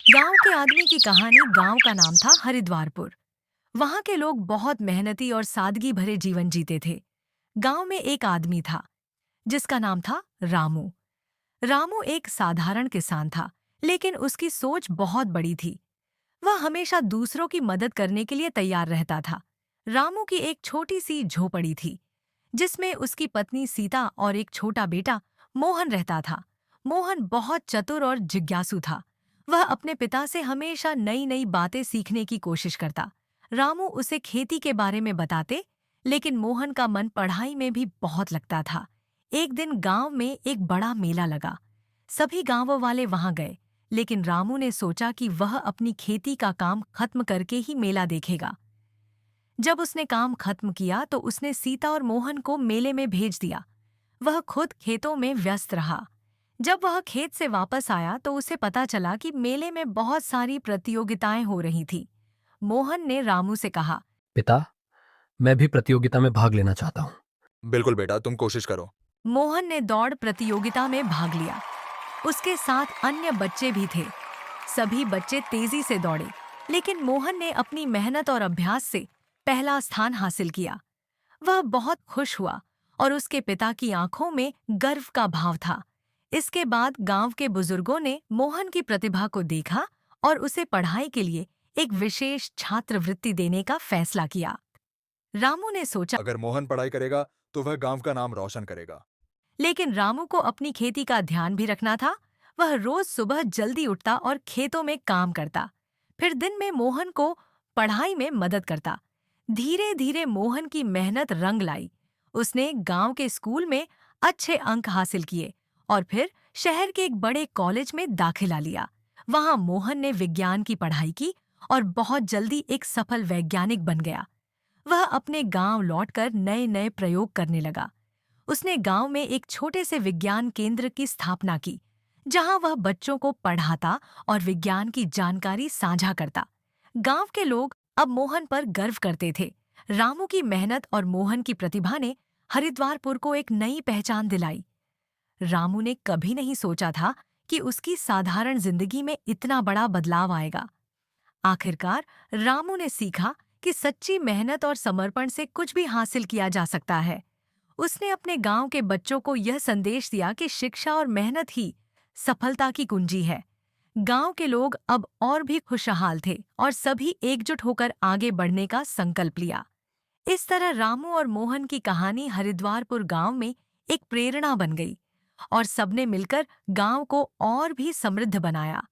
गांव के आदमी की कहानी। गांव का नाम था हरिद्वारपुर। वहां के लोग बहुत मेहनती और सादगी भरे जीवन जीते थे। गांव में एक आदमी था जिसका नाम था रामू। रामू एक साधारण किसान था, लेकिन उसकी सोच बहुत बड़ी थी। वह हमेशा दूसरों की मदद करने के लिए तैयार रहता था। रामू की एक छोटी सी झोपड़ी थी जिसमें उसकी पत्नी सीता और एक छोटा बेटा मोहन रहता था। मोहन बहुत चतुर और जिज्ञासु था। वह अपने पिता से हमेशा नई नई बातें सीखने की कोशिश करता। रामू उसे खेती के बारे में बताते, लेकिन मोहन का मन पढ़ाई में भी बहुत लगता था। एक दिन गांव में एक बड़ा मेला लगा। सभी गांवों वाले वहां गए, लेकिन रामू ने सोचा कि वह अपनी खेती का काम खत्म करके ही मेला देखेगा। जब उसने काम खत्म किया तो उसने सीता और मोहन को मेले में भेज दिया। वह खुद खेतों में व्यस्त रहा। जब वह खेत से वापस आया तो उसे पता चला कि मेले में बहुत सारी प्रतियोगिताएं हो रही थी। मोहन ने रामू से कहा, पिता, मैं भी प्रतियोगिता में भाग लेना चाहता हूँ। बिल्कुल बेटा, तुम कोशिश करो। मोहन ने दौड़ प्रतियोगिता में भाग लिया। उसके साथ अन्य बच्चे भी थे। सभी बच्चे तेजी से दौड़े, लेकिन मोहन ने अपनी मेहनत और अभ्यास से पहला स्थान हासिल किया। वह बहुत खुश हुआ और उसके पिता की आंखों में गर्व का भाव था। इसके बाद गांव के बुजुर्गों ने मोहन की प्रतिभा को देखा और उसे पढ़ाई के लिए एक विशेष छात्रवृत्ति देने का फैसला किया। रामू ने सोचा, अगर मोहन पढ़ाई करेगा तो वह गांव का नाम रोशन करेगा। लेकिन रामू को अपनी खेती का ध्यान भी रखना था। वह रोज सुबह जल्दी उठता और खेतों में काम करता। फिर दिन में मोहन को पढ़ाई में मदद करता। धीरे धीरे मोहन की मेहनत रंग लाई। उसने गांव के स्कूल में अच्छे अंक हासिल किए और फिर शहर के एक बड़े कॉलेज में दाखिला लिया। वहां मोहन ने विज्ञान की पढ़ाई की और बहुत जल्दी एक सफल वैज्ञानिक बन गया। वह अपने गांव लौटकर नए नए प्रयोग करने लगा। उसने गांव में एक छोटे से विज्ञान केंद्र की स्थापना की, जहां वह बच्चों को पढ़ाता और विज्ञान की जानकारी साझा करता। गांव के लोग अब मोहन पर गर्व करते थे। रामू की मेहनत और मोहन की प्रतिभा ने हरिद्वारपुर को एक नई पहचान दिलाई। रामू ने कभी नहीं सोचा था कि उसकी साधारण जिंदगी में इतना बड़ा बदलाव आएगा। आखिरकार रामू ने सीखा कि सच्ची मेहनत और समर्पण से कुछ भी हासिल किया जा सकता है। उसने अपने गांव के बच्चों को यह संदेश दिया कि शिक्षा और मेहनत ही सफलता की कुंजी है। गांव के लोग अब और भी खुशहाल थे और सभी एकजुट होकर आगे बढ़ने का संकल्प लिया। इस तरह रामू और मोहन की कहानी हरिद्वारपुर गांव में एक प्रेरणा बन गई और सबने मिलकर गांव को और भी समृद्ध बनाया।